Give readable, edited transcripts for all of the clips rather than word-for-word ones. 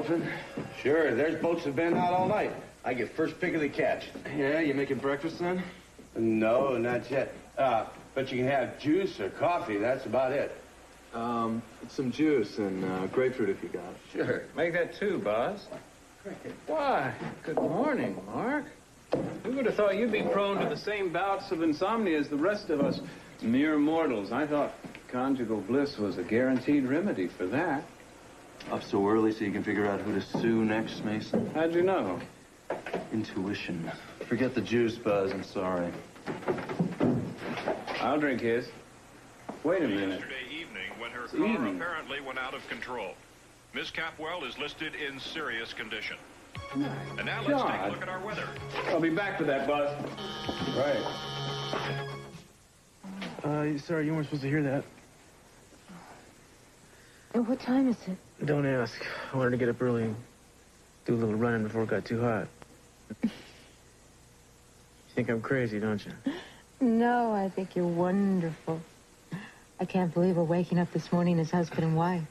Dolphin? Sure, there's boats that have been out all night. I get first pick of the catch. Yeah, you making breakfast then? No, not yet. But you can have juice or coffee, that's about it. Some juice and grapefruit if you got it. Sure. Make that too, boss. Why, good morning, Mark. Who would have thought you'd be prone to the same bouts of insomnia as the rest of us mere mortals? I thought conjugal bliss was a guaranteed remedy for that. Up so early so you can figure out who to sue next, Mason? How'd you know? Intuition. Forget the juice, Buzz. I'm sorry. I'll drink his. Wait a minute. Yesterday evening, when her car apparently went out of control. Miss Capwell is listed in serious condition. And now let's take a look at our weather. I'll be back for that, Buzz. Right. Sorry, you weren't supposed to hear that. And what time is it? Don't ask. I wanted to get up early and do a little running before it got too hot. You think I'm crazy, don't you? No, I think you're wonderful. I can't believe we're waking up this morning as husband and wife.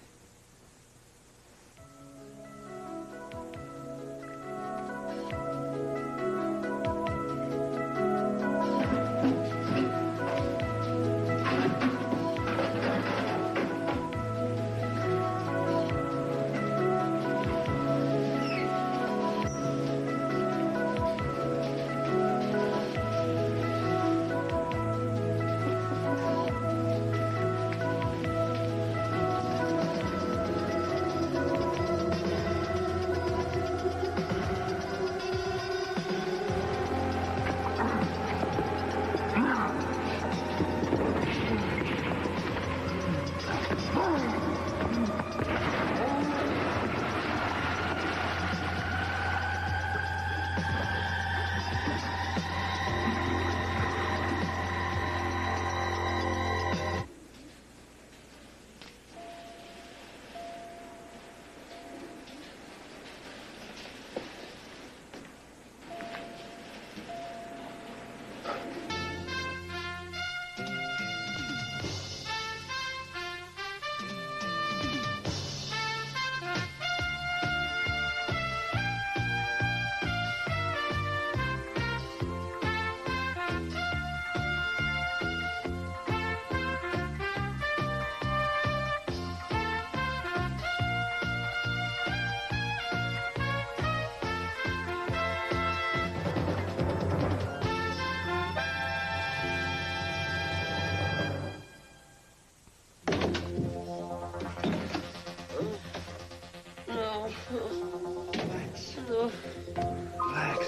Relax.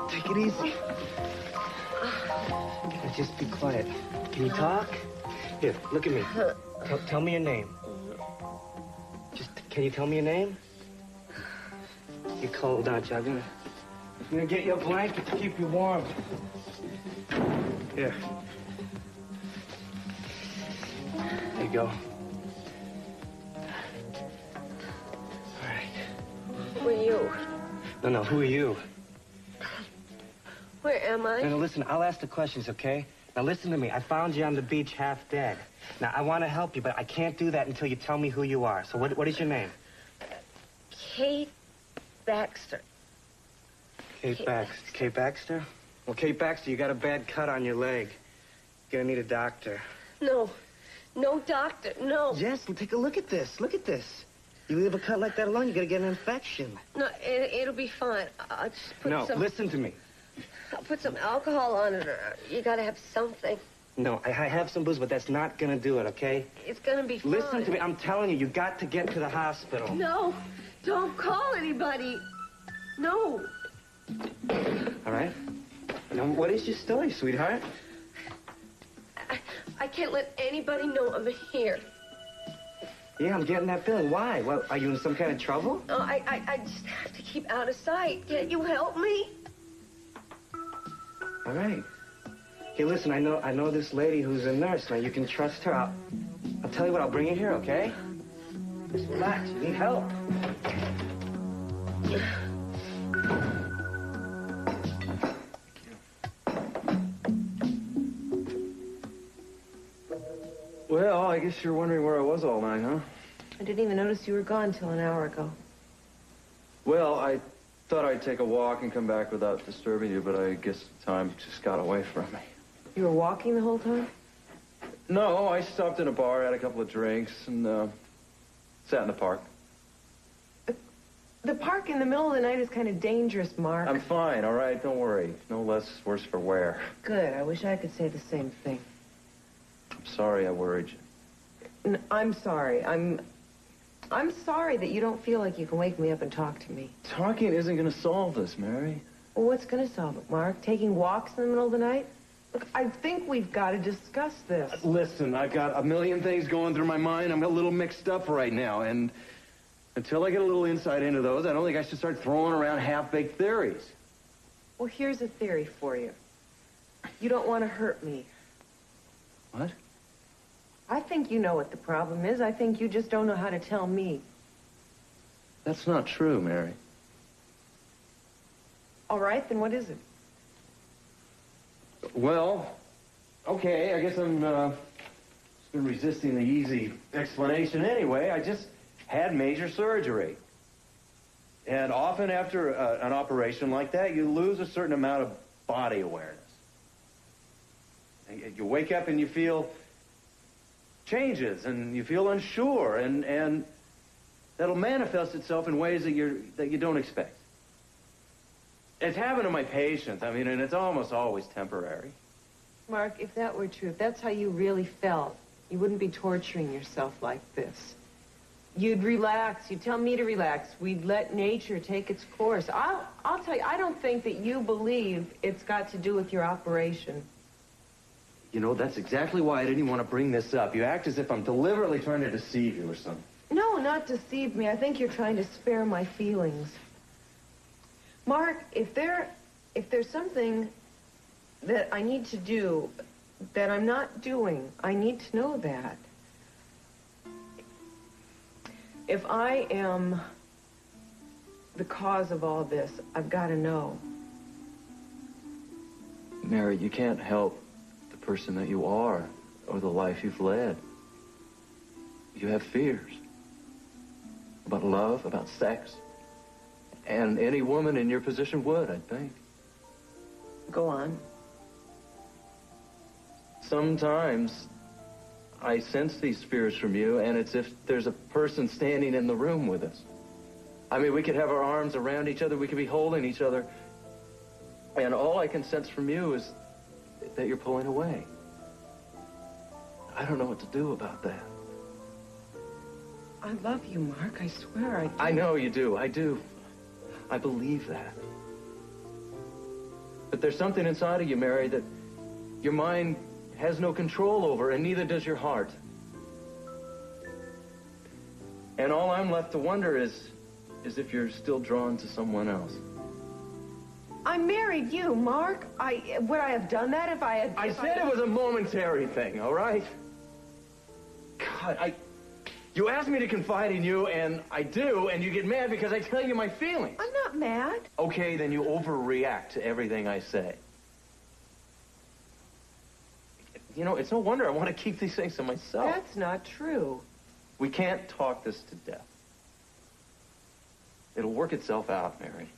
Take it easy. Just be quiet. Can you talk? Here, look at me. Tell me your name. Can you tell me your name? You're cold, aren't you? I'm gonna get you a blanket to keep you warm. Here. There you go. All right. Who are you? No, who are you? Where am I? No, listen, I'll ask the questions, okay? Now, listen to me. I found you on the beach half dead. Now, I want to help you, but I can't do that until you tell me who you are. So what is your name? Kate Baxter. Kate Baxter. Kate Baxter? Well, Kate Baxter, you got a bad cut on your leg. You're gonna need a doctor. No. No, doctor, no. Yes, well, take a look at this. Look at this. You leave a cut like that alone, you're gonna get an infection. No, it'll be fine. I'll just put some... No, listen to me. I'll put some alcohol on it, or you gotta have something. No, I have some booze, but that's not gonna do it, okay? It's gonna be fine. Listen to me. I'm telling you, you got to get to the hospital. No, don't call anybody. No. All right. Now, what is your story, sweetheart? I can't let anybody know I'm here. Yeah, I'm getting that feeling. Why? Well, are you in some kind of trouble? No, I just have to keep out of sight. Can't you help me? All right. Hey, listen, I know this lady who's a nurse. Now, you can trust her. I'll tell you what, I'll bring you here, okay? Just relax. You need help. Well, I guess you're wondering where I was all night, huh? I didn't even notice you were gone till an hour ago. Well, I thought I'd take a walk and come back without disturbing you, but I guess time just got away from me. You were walking the whole time? No, I stopped in a bar, had a couple of drinks, and sat in the park. The park in the middle of the night is kind of dangerous, Mark. I'm fine, all right? Don't worry. No less worse for wear. Good. I wish I could say the same thing. I'm sorry I worried you. I'm sorry. I'm sorry that you don't feel like you can wake me up and talk to me. Talking isn't going to solve this, Mary. Well, what's going to solve it, Mark? Taking walks in the middle of the night? Look, I think we've got to discuss this. Listen, I've got a million things going through my mind. I'm a little mixed up right now, and until I get a little insight into those, I don't think I should start throwing around half-baked theories. Well, here's a theory for you. You don't want to hurt me. What? I think you know what the problem is. I think you just don't know how to tell me. That's not true, Mary. All right, then what is it? Well, okay, I guess I'm been resisting the easy explanation anyway. I just had major surgery. And often after an operation like that, you lose a certain amount of body awareness. You wake up and you feel changes, and you feel unsure, and that'll manifest itself in ways that you don't expect. It's happened to my patients, I mean, and it's almost always temporary. Mark, if that were true, if that's how you really felt, you wouldn't be torturing yourself like this. You'd relax. You'd tell me to relax. We'd let nature take its course. I'll tell you, I don't think that you believe it's got to do with your operation. You know, that's exactly why I didn't want to bring this up. You act as if I'm deliberately trying to deceive you or something. No, not deceive me. I think you're trying to spare my feelings. Mark, if there's something that I need to do that I'm not doing, I need to know that. If I am the cause of all this, I've got to know. Mary, you can't help the person that you are or the life you've led. You have fears about love, about sex. And any woman in your position would, I think. Go on. Sometimes I sense these fears from you, and it's if there's a person standing in the room with us. I mean, we could have our arms around each other, we could be holding each other, and all I can sense from you is that you're pulling away. I don't know what to do about that. I love you, Mark. I swear I do. I know you do. I do. I believe that. But there's something inside of you, Mary, that your mind has no control over, and neither does your heart. And all I'm left to wonder is if you're still drawn to someone else. I married you, Mark. Would I have done that if I had... I said it was a momentary thing, all right? God, you asked me to confide in you, and I do, and you get mad because I tell you my feelings. I'm not mad. Okay, then you overreact to everything I say. You know, it's no wonder I want to keep these things to myself. That's not true. We can't talk this to death. It'll work itself out, Mary.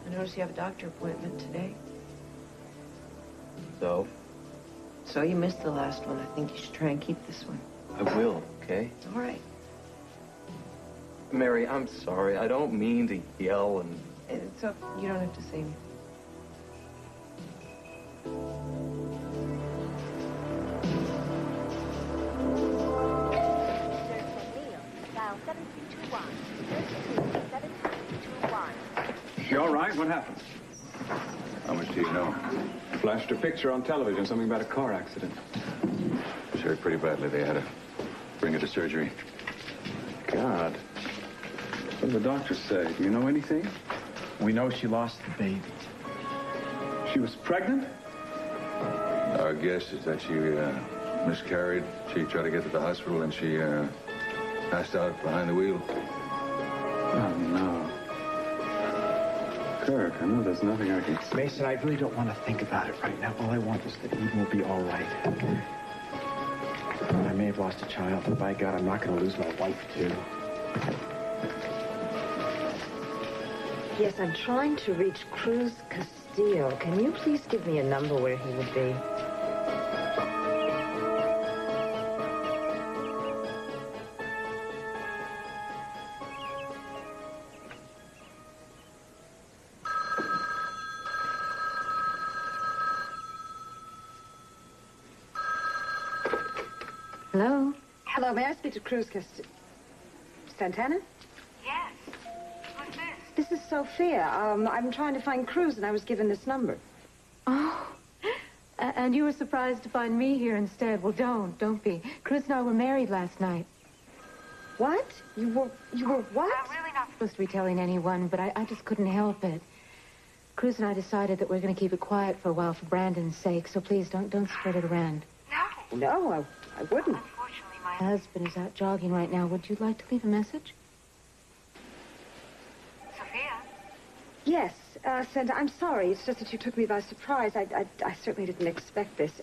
I noticed you have a doctor appointment today. So? So you missed the last one. I think you should try and keep this one. I will, okay? All right. Mary, I'm sorry. I don't mean to yell and... It's okay. You don't have to say anything. Dial 7321. 7321. You all right? What happened? How much do you know? Flashed a picture on television, something about a car accident. She hurt pretty badly. They had to bring her to surgery. God. What did the doctor say? Do you know anything? We know she lost the baby. She was pregnant? Our guess is that she miscarried. She tried to get to the hospital, and she passed out behind the wheel. Oh, no. Kirk, I know there's nothing I can... Mason, I really don't want to think about it right now. All I want is that Eden will be all right. I may have lost a child, but by God, I'm not going to lose my wife, too. Yes, I'm trying to reach Cruz Castillo. Can you please give me a number where he would be? Hello? Hello, may I speak to Cruz Santana? Yes. Who's this? This is Sophia. I'm trying to find Cruz, and I was given this number. Oh. And you were surprised to find me here instead. Well, don't be. Cruz and I were married last night. What? You were what? I'm really not supposed to be telling anyone, but I just couldn't help it. Cruz and I decided that we're going to keep it quiet for a while for Brandon's sake, so please don't spread it around. No, I wouldn't. Unfortunately, my husband is out jogging right now. Would you like to leave a message? Sophia? Yes, Santa, I'm sorry. It's just that you took me by surprise. I certainly didn't expect this.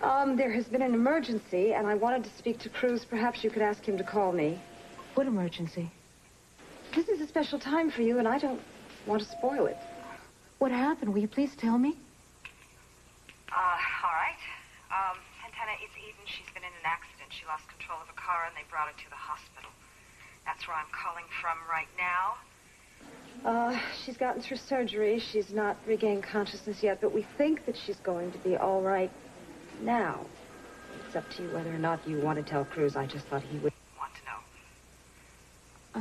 There has been an emergency, and I wanted to speak to Cruz. Perhaps you could ask him to call me. What emergency? This is a special time for you, and I don't want to spoil it. What happened? Will you please tell me? All right. Santana, it's Eden. She's been in an accident. She lost control of a car, and they brought her to the hospital. That's where I'm calling from right now. She's gotten through surgery. She's not regained consciousness yet, but we think that she's going to be all right now. It's up to you whether or not you want to tell Cruz. I just thought he would want to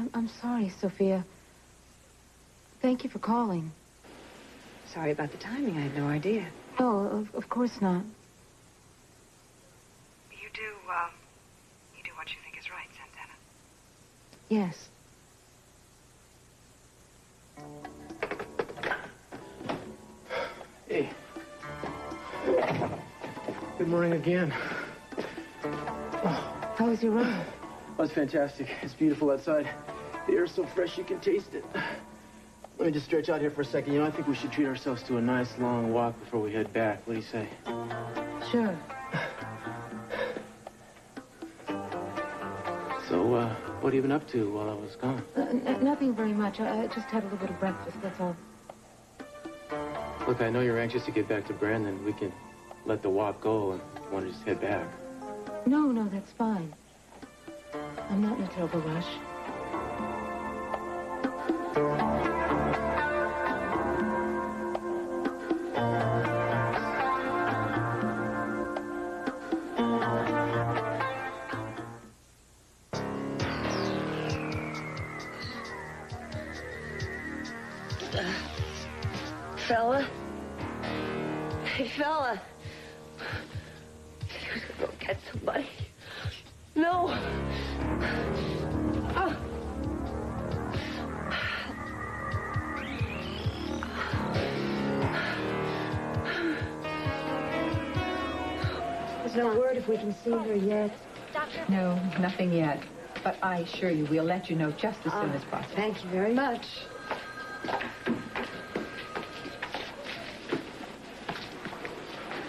know. I'm sorry, Sophia. Thank you for calling. Sorry about the timing. I had no idea. No, of course not. You do what you think is right, Santana. Yes. Hey. Good morning again. How was your run? That was fantastic. It's beautiful outside. The air's so fresh you can taste it. Let me just stretch out here for a second. You know, I think we should treat ourselves to a nice long walk before we head back. What do you say? Sure. So, what have you been up to while I was gone? Nothing very much. I just had a little bit of breakfast, that's all. Look, I know you're anxious to get back to Brandon. We can let the walk go and want to just head back. No, that's fine. I'm not in a terrible rush. Fella? Hey, fella. He was gonna go get somebody. No. Oh. There's no word if we can see her yet. No, nothing yet. But I assure you, we'll let you know just as soon as possible. Thank you very much.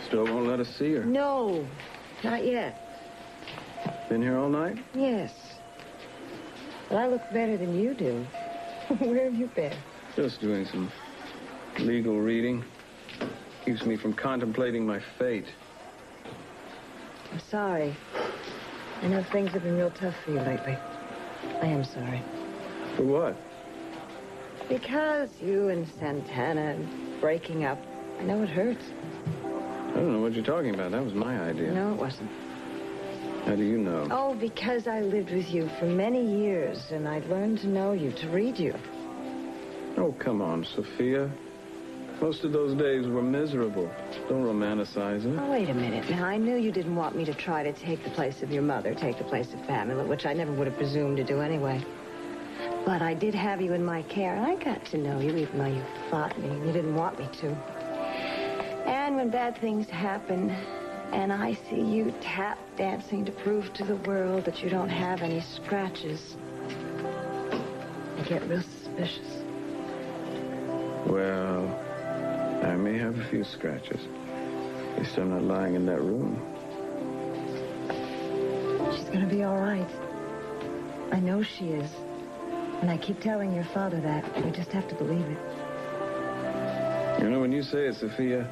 Still won't let us see her. No, not yet. Been here all night? Yes. But I look better than you do. Where have you been? Just doing some legal reading. Keeps me from contemplating my fate. I'm sorry. I know things have been real tough for you lately. I am sorry. For what? Because you and Santana breaking up. I know it hurts. I don't know what you're talking about. That was my idea. No, it wasn't. How do you know? Oh, because I lived with you for many years, and I'd learned to know you, to read you. Oh, come on, Sophia. Most of those days were miserable. Don't romanticize it. Oh, wait a minute. Now, I knew you didn't want me to try to take the place of your mother, take the place of Pamela, which I never would have presumed to do anyway. But I did have you in my care, and I got to know you, even though you fought me and you didn't want me to. And when bad things happen, and I see you tap dancing to prove to the world that you don't have any scratches, I get real suspicious. Well, I may have a few scratches. At least I'm not lying in that room. She's gonna be all right. I know she is. And I keep telling your father that. We just have to believe it. You know, when you say it, Sophia,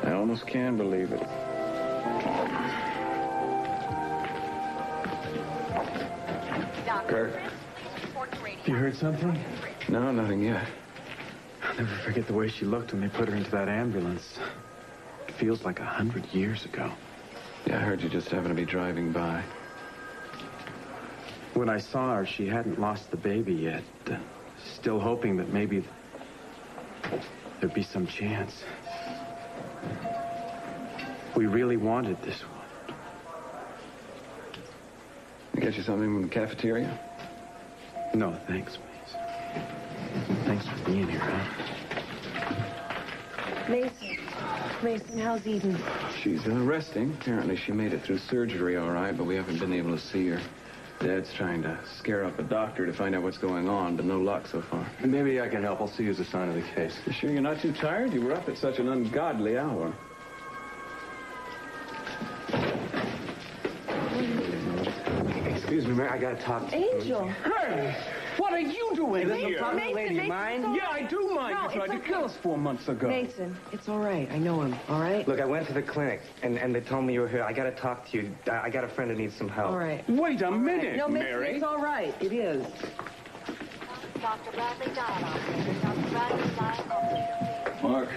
I almost can believe it. Kirk, you heard something? No, nothing yet. I'll never forget the way she looked when they put her into that ambulance. It feels like 100 years ago. Yeah, I heard you just happened to be driving by. When I saw her, she hadn't lost the baby yet. Still hoping that maybe there'd be some chance. We really wanted this one. I get you something from the cafeteria? No, thanks, please. Thanks for being here, huh? Mason, how's Eden? She's resting. Apparently she made it through surgery all right, but we haven't been able to see her. Dad's trying to scare up a doctor to find out what's going on, but no luck so far. Maybe I can help. I'll see you as a sign of the case. You sure you're not too tired? You were up at such an ungodly hour. Excuse me, Mary, I gotta talk to you. Angel! Hey! What are you doing here? Mason, lady, Mason, mind? Mason, Yeah, I do mind. No, You tried to it's kill us 4 months ago. Mason, it's all right. I know him, all right? Look, I went to the clinic, and they told me you were here. I gotta talk to you. I got a friend who needs some help. All right. Wait a minute, No, Mason, Mary. it's all right. It is. Dr. Bradley, dial operator. Dr. Bradley, dial operator. Mark,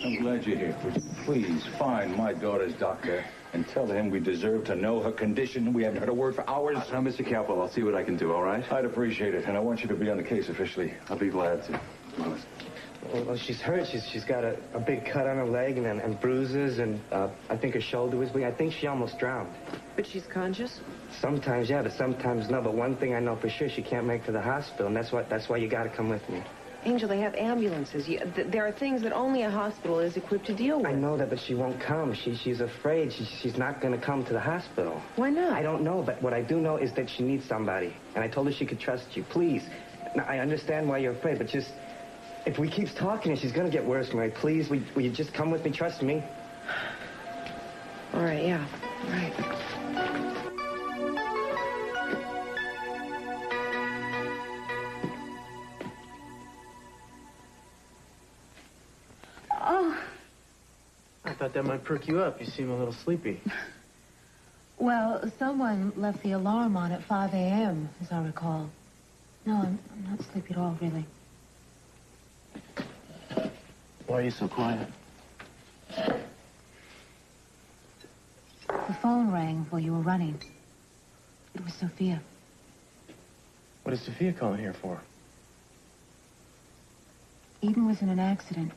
I'm glad you're here. Would you please find my daughter's doctor and tell him we deserve to know her condition? We haven't heard a word for hours. Now, Mr. Capwell, I'll see what I can do, all right? I'd appreciate it, and I want you to be on the case officially. I'll be glad to. Well, she's hurt. She's got a big cut on her leg and bruises, and I think her shoulder was bleeding. I think she almost drowned. But she's conscious? Sometimes, yeah, but sometimes no. But one thing I know for sure, she can't make it to the hospital, and that's why you got to come with me. Angel, they have ambulances. There are things that only a hospital is equipped to deal with. I know that, but she won't come. She's afraid. She's not going to come to the hospital. Why not? I don't know, but what I do know is that she needs somebody. And I told her she could trust you. Please. Now, I understand why you're afraid, but just... If we keep talking, she's going to get worse, Mary. Please, will you just come with me? Trust me. All right, yeah. All right. Oh, I thought that might perk you up. You seem a little sleepy. well, someone left the alarm on at 5 a.m., as I recall. No, I'm not sleepy at all, really. Why are you so quiet? The phone rang while you were running. It was Sophia. What is Sophia calling here for? Eden was in an accident.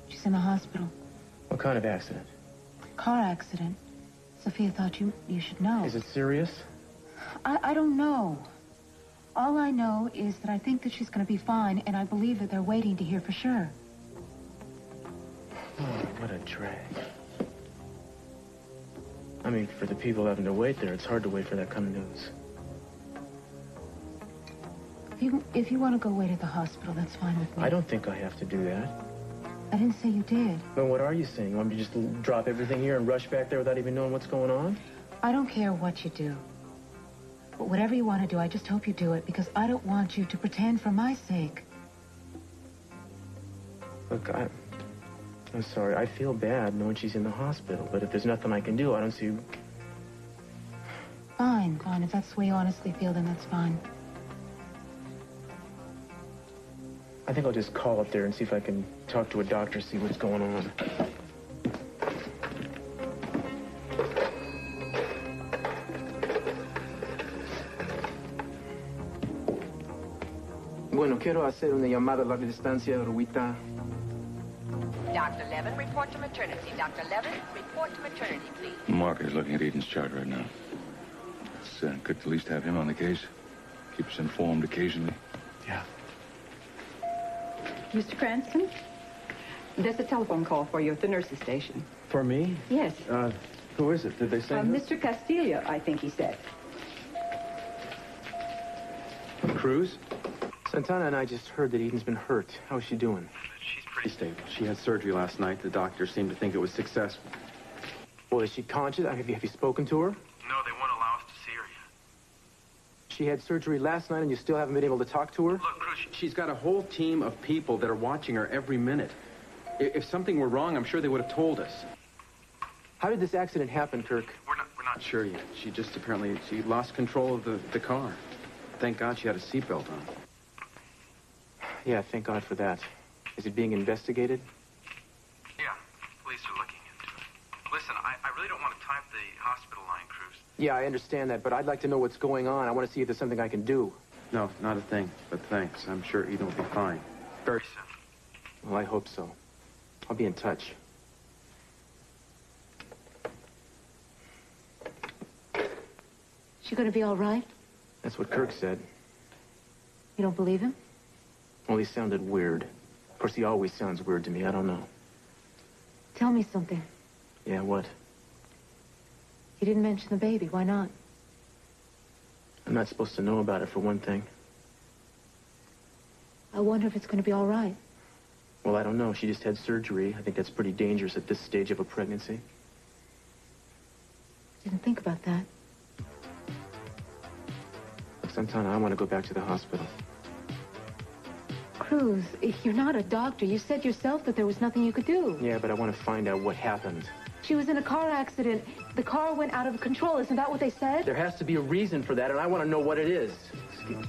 She's in the hospital. What kind of accident? Car accident. Sophia thought you should know. Is it serious? I don't know. All I know is that I think that she's going to be fine, and I believe that they're waiting to hear for sure. Oh, what a drag. I mean, for the people having to wait there, it's hard to wait for that kind of news. If you want to go wait at the hospital, that's fine with me. I don't think I have to do that. I didn't say you did. Then what are you saying? You want me to just drop everything here and rush back there without even knowing what's going on? I don't care what you do. But whatever you want to do, I just hope you do it, because I don't want you to pretend for my sake. Look, I'm sorry. I feel bad knowing she's in the hospital, but if there's nothing I can do, I don't see... Fine. If that's the way you honestly feel, then that's fine. I think I'll just call up there and see if I can talk to a doctor, see what's going on. Bueno, quiero hacer una llamada a la distancia, Ruita. Dr. Levin, report to maternity. Dr. Levin, report to maternity, please. Mark is looking at Eden's chart right now. It's good to at least have him on the case. Keep us informed occasionally. Yeah. Mr. Cranston, there's a telephone call for you at the nurse's station. For me? Yes. Who is it? Did they say? Mr. Castillo, I think he said. Cruz? Santana and I just heard that Eden's been hurt. How is she doing? She's pretty stable. She had surgery last night. The doctor seemed to think it was successful. Well, is she conscious? Have you spoken to her? No, they won't allow us to see her yet. She had surgery last night and you still haven't been able to talk to her? Look, Cruz, she's got a whole team of people that are watching her every minute. If something were wrong, I'm sure they would have told us. How did this accident happen, Kirk? We're not sure yet. She just apparently, she lost control of the car. Thank God she had a seatbelt on. Yeah, thank God for that. Is it being investigated? Yeah, police are looking into it. Listen, I really don't want to type the hospital line, Cruz. Yeah, I understand that, but I'd like to know what's going on. I want to see if there's something I can do. No, not a thing, but thanks. I'm sure Eden will be fine. Very soon. Well, I hope so. I'll be in touch. She gonna be all right? That's what Kirk said. You don't believe him? Well, he sounded weird. Of course, he always sounds weird to me. I don't know. Tell me something. Yeah, what? You didn't mention the baby. Why not? I'm not supposed to know about it, for one thing. I wonder if it's gonna be all right. Well, I don't know. She just had surgery. I think that's pretty dangerous at this stage of a pregnancy. Didn't think about that. Look, Santana, I want to go back to the hospital. Cruz, you're not a doctor. You said yourself that there was nothing you could do. Yeah, but I want to find out what happened. She was in a car accident. The car went out of control. Isn't that what they said? There has to be a reason for that, and I want to know what it is. Excuse me.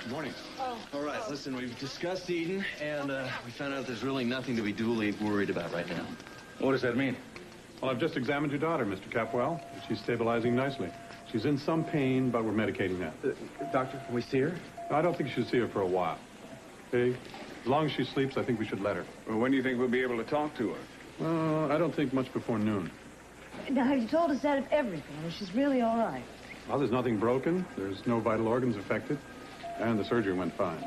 Good morning. All right, listen, we've discussed Eden, and we found out there's really nothing to be duly worried about right now. What does that mean? Well, I've just examined your daughter, Mr. Capwell. She's stabilizing nicely. She's in some pain, but we're medicating that. Doctor, can we see her? I don't think you should see her for a while. Okay? As long as she sleeps, I think we should let her. Well, when do you think we'll be able to talk to her? I don't think much before noon. Now, have you told us that of everything? Well, she's really all right. Well, there's nothing broken. There's no vital organs affected. And the surgery went fine.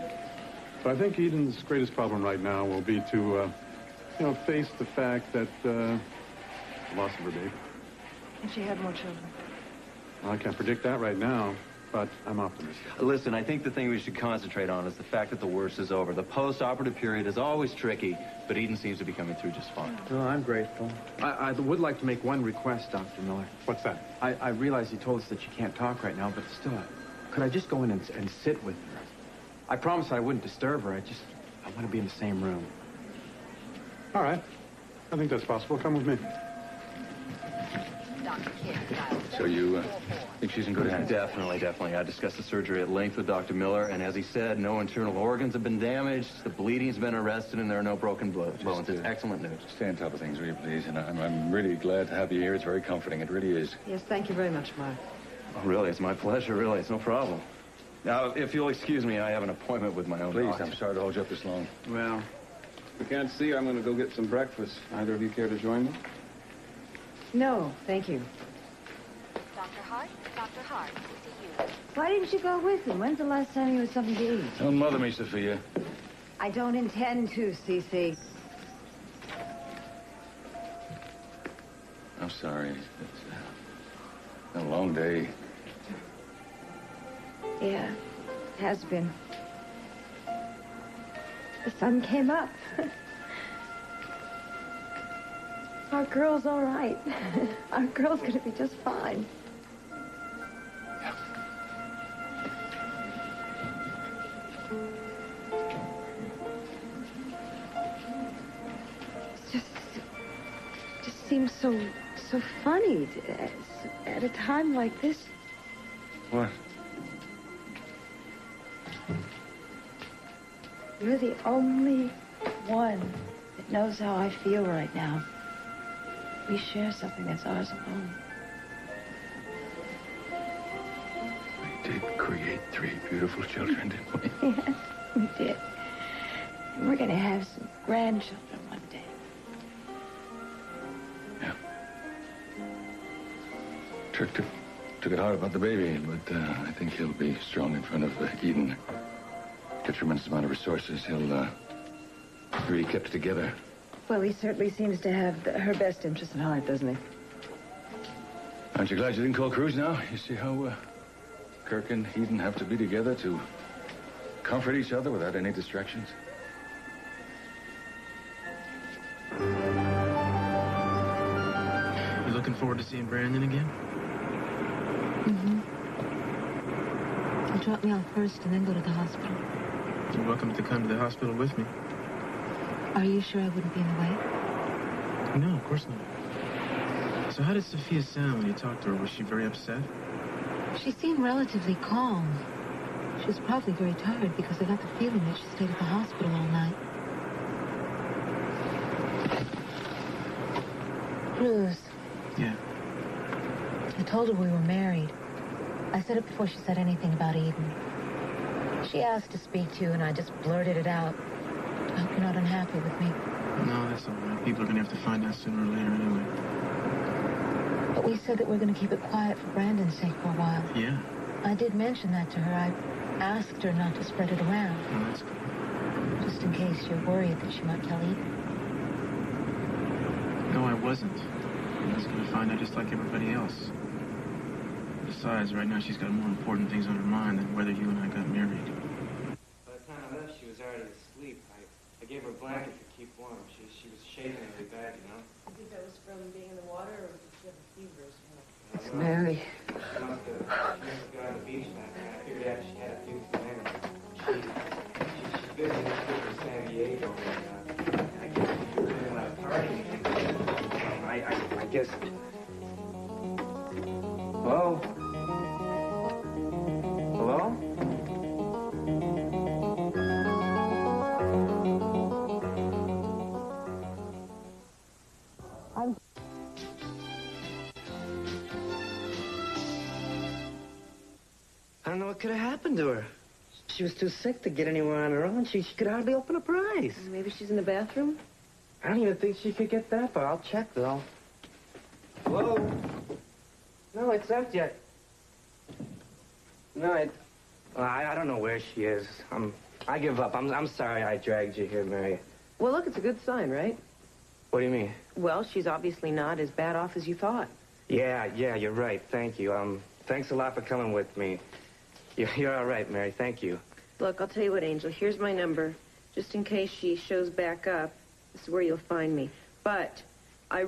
So I think Eden's greatest problem right now will be to, face the fact that, the loss of her baby. And she had more children. Well, I can't predict that right now, but I'm optimistic. Listen, I think the thing we should concentrate on is the fact that the worst is over. The post-operative period is always tricky, but Eden seems to be coming through just fine. Well, I'm grateful. I would like to make one request, Dr. Miller. What's that? I realize you told us that she can't talk right now, but still, could I just go in and sit with her? I promised I wouldn't disturb her. I want to be in the same room. All right. I think that's possible. Come with me. So you think she's in good hands? Definitely, definitely. I discussed the surgery at length with Dr. Miller, and as he said, no internal organs have been damaged, the bleeding's been arrested, and there are no broken bones. It's excellent news. Stay on top of things, will you, please? And I'm really glad to have you here. It's very comforting. It really is. Yes, thank you very much, Mark. Oh, really? It's my pleasure, really. It's no problem. Now, if you'll excuse me, I have an appointment with my own Please, doctor. I'm sorry to hold you up this long. Well, if we can't see her, I'm going to go get some breakfast. Either of you care to join me? No, thank you. Dr. Hart, to see you. Why didn't you go with him? When's the last time you had something to eat? Don't mother me, Sophia. I don't intend to, Cece. I'm sorry. It's been a long day. Yeah, it has been. The sun came up. Our girl's all right. Our girl's gonna be just fine. It just seems so funny at a time like this. What? You're the only one that knows how I feel right now. We share something that's ours alone. We did create 3 beautiful children, didn't we? Yes, we did. And we're going to have some grandchildren one day. Yeah. Turk took it hard about the baby, but I think he'll be strong in front of Eden. A tremendous amount of resources. He'll really kept it together. Well, he certainly seems to have her best interest in heart, doesn't he? Aren't you glad you didn't call Cruz now? You see how Kirk and Eden have to be together to comfort each other without any distractions? You looking forward to seeing Brandon again? Mm-hmm. He'll drop me off first and then go to the hospital. You're welcome to come to the hospital with me. Are you sure I wouldn't be in the way? No, of course not. So how did Sophia sound when you talked to her? Was she very upset? She seemed relatively calm. She was probably very tired because I got the feeling that she stayed at the hospital all night. Cruz. Yeah. I told her we were married. I said it before she said anything about Eden. She asked to speak to you, and I just blurted it out. I hope you're not unhappy with me. No, that's all right. People are going to have to find out sooner or later anyway. But we said that we're going to keep it quiet for Brandon's sake for a while. Yeah. I did mention that to her. I asked her not to spread it around. Oh, that's good. Just in case you're worried that she might tell Eden. No, I wasn't. I was going to find out just like everybody else. Besides, right now she's got more important things on her mind than whether you and I got married. By the time I left, she was already asleep. I gave her a blanket to keep warm. She was shaking really bad, you know? I think that was from being in the water, or did she have a fever or something? It's Mary. She must have gone to the beach that night. I figured out she had a few things. She's busy this trip to San Diego, and I guess she's doing a lot of partying. I guess... Hello? Hello? I don't know what could have happened to her. She was too sick to get anywhere on her own. She could hardly open up her eyes. Maybe she's in the bathroom? I don't even think she could get that far. I'll check, though. Hello? No, it's empty. No, I don't know where she is. I give up. I'm sorry I dragged you here, Mary. Well, look, it's a good sign, right? What do you mean? Well, she's obviously not as bad off as you thought. Yeah, you're right. Thank you. Thanks a lot for coming with me. You're all right, Mary. Thank you. Look, I'll tell you what, Angel. Here's my number. Just in case she shows back up, this is where you'll find me. But I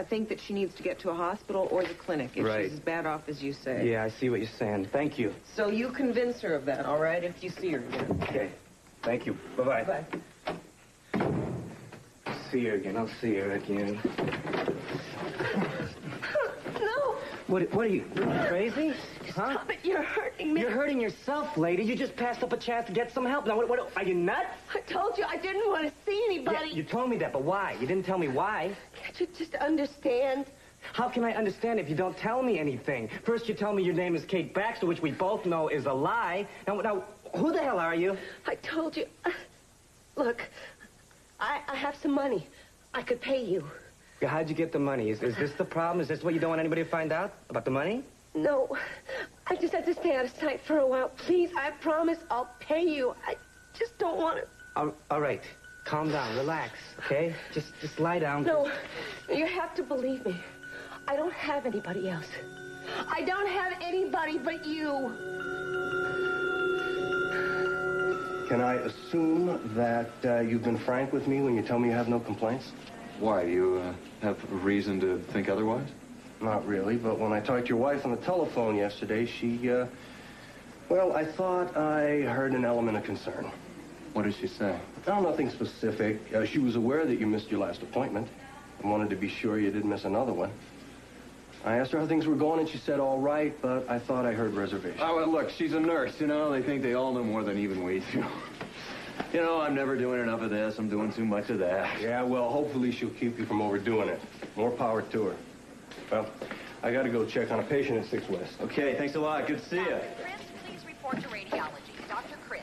think that she needs to get to a hospital or the clinic if she's as bad off as you say. Yeah, I see what you're saying. Thank you. So you convince her of that, all right, if you see her again. Okay. Thank you. Bye-bye. Bye. See her again. I'll see her again. No! What are you crazy? Huh? Stop it. You're hurting me. You're hurting yourself, lady. You just passed up a chance to get some help. Now, what are you nuts? I told you I didn't want to see anybody. Yeah, you told me that, but why? You didn't tell me why. Can't you just understand? How can I understand if you don't tell me anything? First, you tell me your name is Kate Baxter, which we both know is a lie. Now, who the hell are you? I told you. Look, I have some money. I could pay you. How'd you get the money? Is this the problem? Is this what you don't want anybody to find out? About the money? No. I just have to stay out of sight for a while. Please, I promise I'll pay you. I just don't want to... All right. Calm down. Relax, okay? Just lie down. No, you have to believe me. I don't have anybody else. I don't have anybody but you. Can I assume that you've been frank with me when you tell me you have no complaints? Why, you have reason to think otherwise? Not really, but when I talked to your wife on the telephone yesterday, she, well, I thought I heard an element of concern. What did she say? Oh, nothing specific. She was aware that you missed your last appointment and wanted to be sure you didn't miss another one. I asked her how things were going, and she said all right, but I thought I heard reservations. Oh, well, look, she's a nurse, you know. They think they all know more than even we do. You know, I'm never doing enough of this. I'm doing too much of that. Yeah, well, hopefully she'll keep you from overdoing it. More power to her. Well, I got to go check on a patient at 6 West. Okay, thanks a lot. Good to see you. Dr. Chris, please report to radiology. Dr. Chris.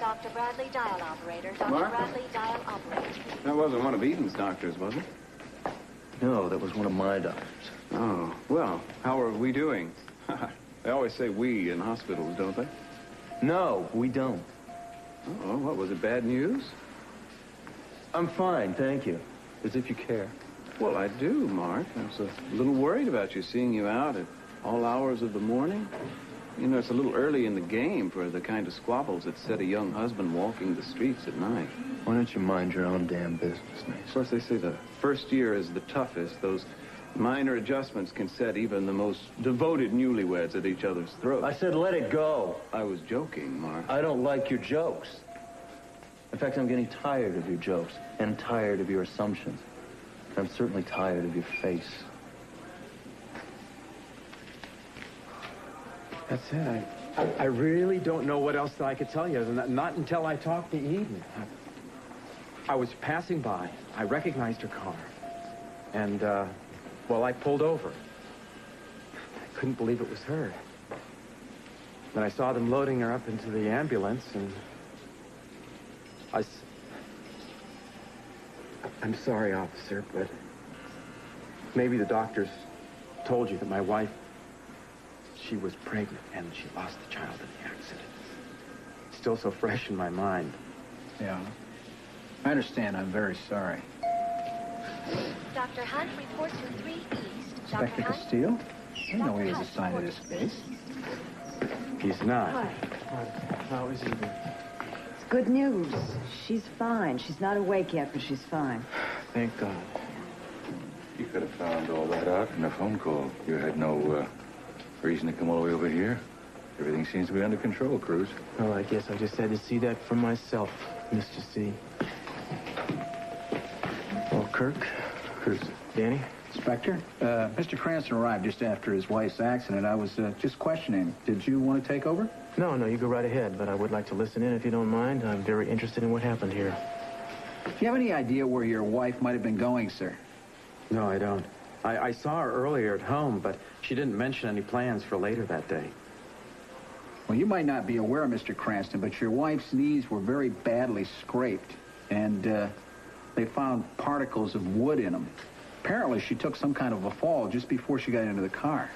Dr. Bradley, dial operator. Dr. Mark? Bradley, dial operator. That wasn't one of Eden's doctors, was it? No, that was one of my doctors. Oh, well, how are we doing? They always say we in hospitals, don't they? No, we don't. Oh, what, was it bad news? I'm fine, thank you. As if you care. Well, I do, Mark. I was a little worried about you, seeing you out at all hours of the morning. You know, it's a little early in the game for the kind of squabbles that set a young husband walking the streets at night. Why don't you mind your own damn business, Mason? Of course, they say the first year is the toughest. Those minor adjustments can set even the most devoted newlyweds at each other's throats. I said let it go. I was joking, Mark. I don't like your jokes. In fact, I'm getting tired of your jokes and tired of your assumptions. I'm certainly tired of your face. That's it. I really don't know what else that I could tell you. Not until I talked to Eden. I was passing by. I recognized her car. And, well, I pulled over. I couldn't believe it was her. Then I saw them loading her up into the ambulance, and I'm sorry, officer, but maybe the doctors told you that my wife, she was pregnant and she lost the child in the accident. It's still so fresh in my mind. Yeah. I understand. I'm very sorry. Dr. Hunt reports to 3 East. Inspector Castile? I didn't know he was assigned to this case. He's not. How is he? It's good news. She's fine. She's not awake yet, but she's fine. Thank God. You could have found all that out in a phone call. You had no reason to come all the way over here. Everything seems to be under control, Cruz. Well, I guess I just had to see that for myself, Mr. C. Well, Kirk. Cruz. Danny? Inspector, Mr. Cranston arrived just after his wife's accident. I was just questioning. Did you want to take over? No, you go right ahead, but I would like to listen in if you don't mind. I'm very interested in what happened here. Do you have any idea where your wife might have been going, sir? No, I don't. I saw her earlier at home, but she didn't mention any plans for later that day. Well, you might not be aware, Mr. Cranston, but your wife's knees were very badly scraped, and they found particles of wood in them. Apparently, she took some kind of a fall just before she got into the car.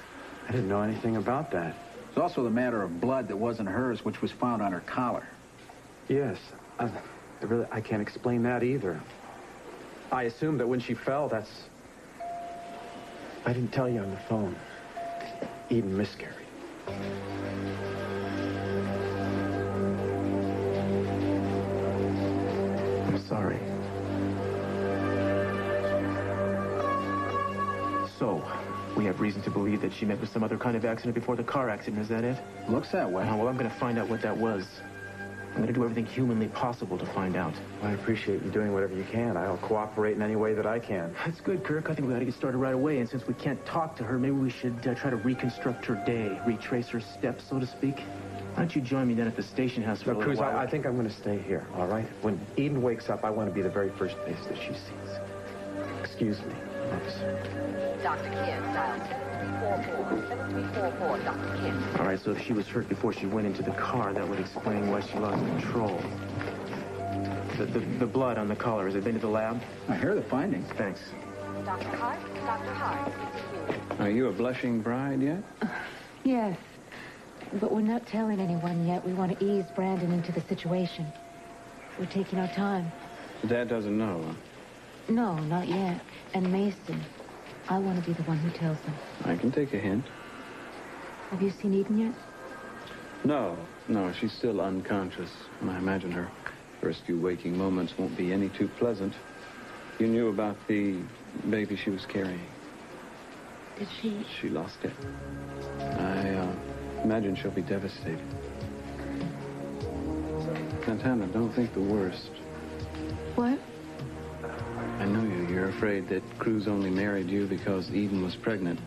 I didn't know anything about that. There's also the matter of blood that wasn't hers, which was found on her collar. Yes. I can't explain that either. I assume that when she fell, I didn't tell you on the phone. Eden miscarried. I'm sorry. So, we have reason to believe that she met with some other kind of accident before the car accident, is that it? Looks that way. Well, I'm going to find out what that was. I'm going to do everything humanly possible to find out. I appreciate you doing whatever you can. I'll cooperate in any way that I can. That's good, Kirk. I think we ought to get started right away. And since we can't talk to her, maybe we should try to reconstruct her day, retrace her steps, so to speak. Why don't you join me then at the station house for a little Cruz, while? I think I'm going to stay here, all right? When Eden wakes up, I want to be the very first face that she sees. Excuse me, officer. Dr. Kidd, dial 7344, Dr. Kidd. All right, so if she was hurt before she went into the car, that would explain why she lost control. The blood on the collar, has it been to the lab? I hear the findings. Thanks. Dr. Hart, Dr. Hart, this is you. Are you a blushing bride yet? Yes. But we're not telling anyone yet. We want to ease Brandon into the situation. We're taking our time. Dad doesn't know, huh? No, not yet. And Mason, I want to be the one who tells them. I can take a hint. Have you seen Eden yet? No, she's still unconscious. And I imagine her first few waking moments won't be any too pleasant. You knew about the baby she was carrying. Did she? She lost it. I imagine she'll be devastated. Santana, don't think the worst. What? I know you. You're afraid that Cruz only married you because Eden was pregnant.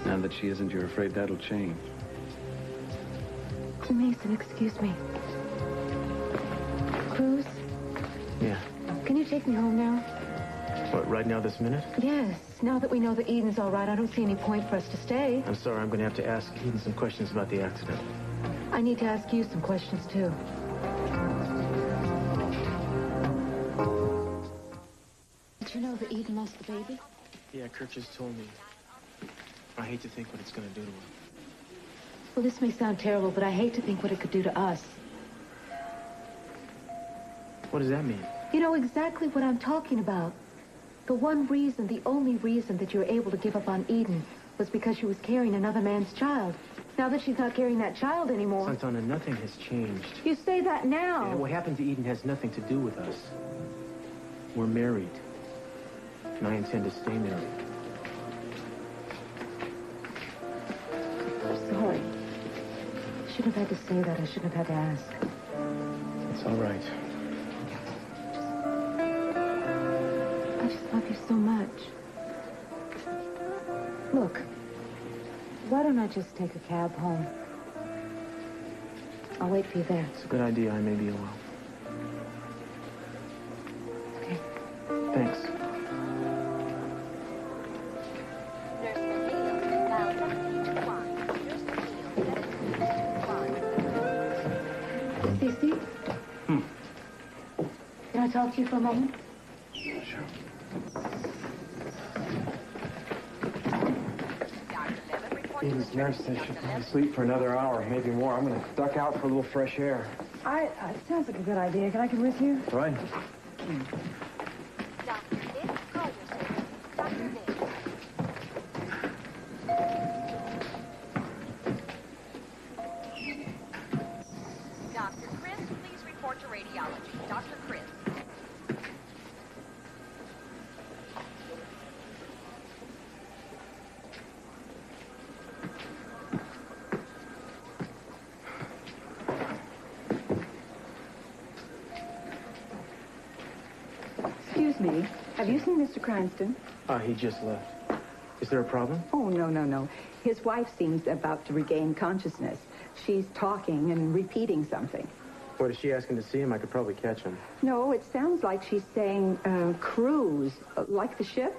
Now that she isn't, you're afraid that'll change. Mason, excuse me. Cruz? Yeah. Can you take me home now? What, right now, this minute? Yes. Now that we know that Eden's all right, I don't see any point for us to stay. I'm sorry, I'm going to have to ask Eden some questions about the accident. I need to ask you some questions, too. Did you know that Eden lost the baby? Yeah, Kirk just told me. I hate to think what it's going to do to her. Well, this may sound terrible, but I hate to think what it could do to us. What does that mean? You know exactly what I'm talking about. The one reason, the only reason that you were able to give up on Eden was because she was carrying another man's child. Now that she's not carrying that child anymore... Santana, nothing has changed. You say that now. Yeah, what happened to Eden has nothing to do with us. We're married. And I intend to stay married. I'm sorry. I shouldn't have had to say that. I shouldn't have had to ask. It's all right. I just love you so much. Look, why don't I just take a cab home? I'll wait for you there. It's a good idea. I may be a while. Okay. Thanks. Cece? Can I talk to you for a moment? Sure. Eden's nurse said she'll probably sleep for another hour, maybe more. I'm going to duck out for a little fresh air. It sounds like a good idea. Can I come with you? Right. Dr. Chris, please report to radiology. Dr. Chris. Excuse me. Have you seen Mr. Cranston? He just left. Is there a problem? Oh, no. His wife seems about to regain consciousness. She's talking and repeating something. What, is she asking to see him? I could probably catch him. No, it sounds like she's saying cruise, like the ship.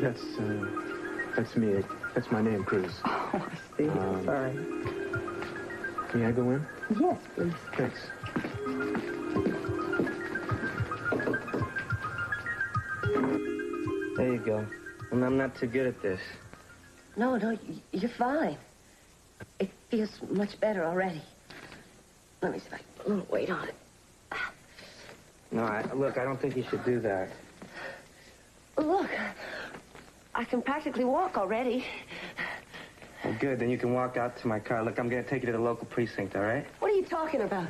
That's me. That's my name, Cruz. Oh, I see. Sorry. May I go in? Yes, please. Thanks. There you go. And I'm not too good at this. No, you're fine. It feels much better already. Let me see if I can put a little weight on it. No, look, I don't think you should do that. Look, I can practically walk already. Well, good. Then you can walk out to my car. Look, I'm going to take you to the local precinct, all right? What are you talking about?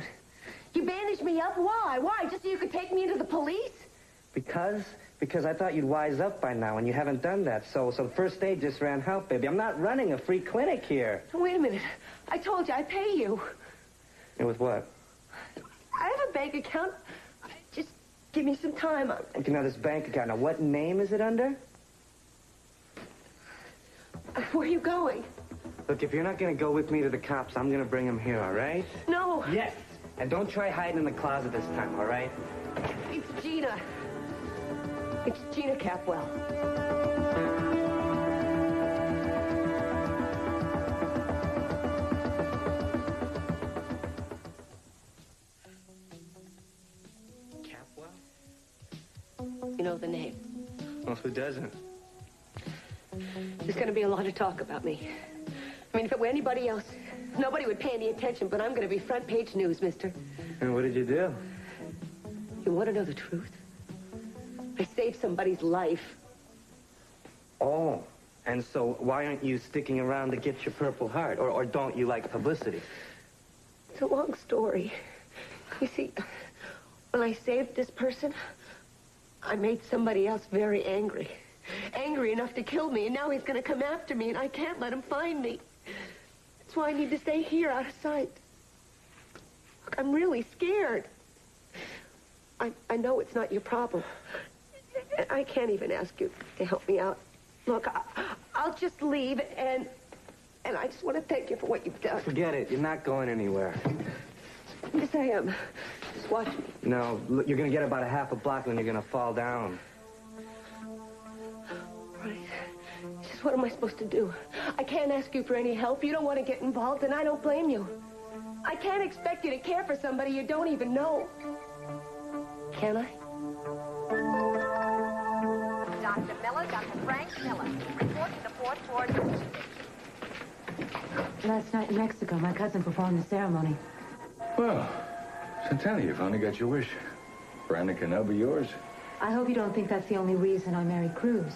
You bandaged me up? Why? Why? Just so you could take me into the police? Because I thought you'd wise up by now, and you haven't done that. So the first aid just ran out, baby. I'm not running a free clinic here. Wait a minute. I told you I pay you. And with what? I have a bank account. Just give me some time. Okay, now this bank account. Now, what name is it under? Where are you going? Look, if you're not going to go with me to the cops, I'm going to bring them here, all right? No. Yes. And don't try hiding in the closet this time, all right? It's Gina. It's Gina Capwell. Capwell? You know the name. Well, who doesn't? There's going to be a lot of talk about me. I mean, if it were anybody else, nobody would pay any attention, but I'm going to be front page news, mister. And what did you do? You want to know the truth? I saved somebody's life. Oh, and so why aren't you sticking around to get your Purple Heart? Or don't you like publicity? It's a long story. You see, when I saved this person, I made somebody else very angry. Angry enough to kill me, and now he's going to come after me, and I can't let him find me. That's why I need to stay here out of sight. Look, I'm really scared. I know it's not your problem. I can't even ask you to help me out. Look, I'll just leave, and I just want to thank you for what you've done. Forget it. You're not going anywhere. Yes, I am. Just watch me. No, look, you're going to get about a half a block, and then you're going to fall down. Right. Just what am I supposed to do? I can't ask you for any help. You don't want to get involved, and I don't blame you. I can't expect you to care for somebody you don't even know. Can I? Dr. Miller, Dr. Frank Miller, reporting the fourth floor nurse station. Last night in Mexico, my cousin performed the ceremony. Well, Santana, you finally got your wish. Brandon can now be yours. I hope you don't think that's the only reason I married Cruz.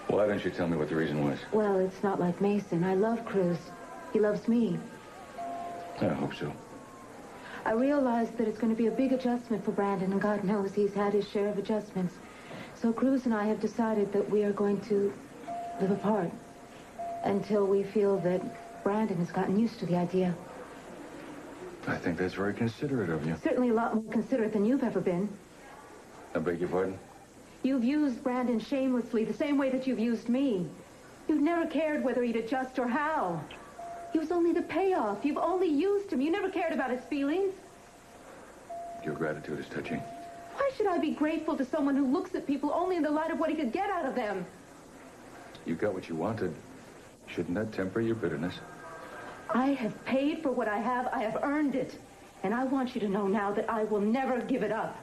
Why didn't you tell me what the reason was? Well, it's not like Mason. I love Cruz. He loves me. I hope so. I realized that it's going to be a big adjustment for Brandon, and God knows he's had his share of adjustments. So Cruz and I have decided that we are going to live apart until we feel that Brandon has gotten used to the idea. I think that's very considerate of you. Certainly a lot more considerate than you've ever been. I beg your pardon? You've used Brandon shamelessly, the same way that you've used me. You've never cared whether he'd adjust or how. He was only the payoff. You've only used him. You never cared about his feelings. Your gratitude is touching. Why should I be grateful to someone who looks at people only in the light of what he could get out of them? You got what you wanted. Shouldn't that temper your bitterness? I have paid for what I have. I have earned it. And I want you to know now that I will never give it up.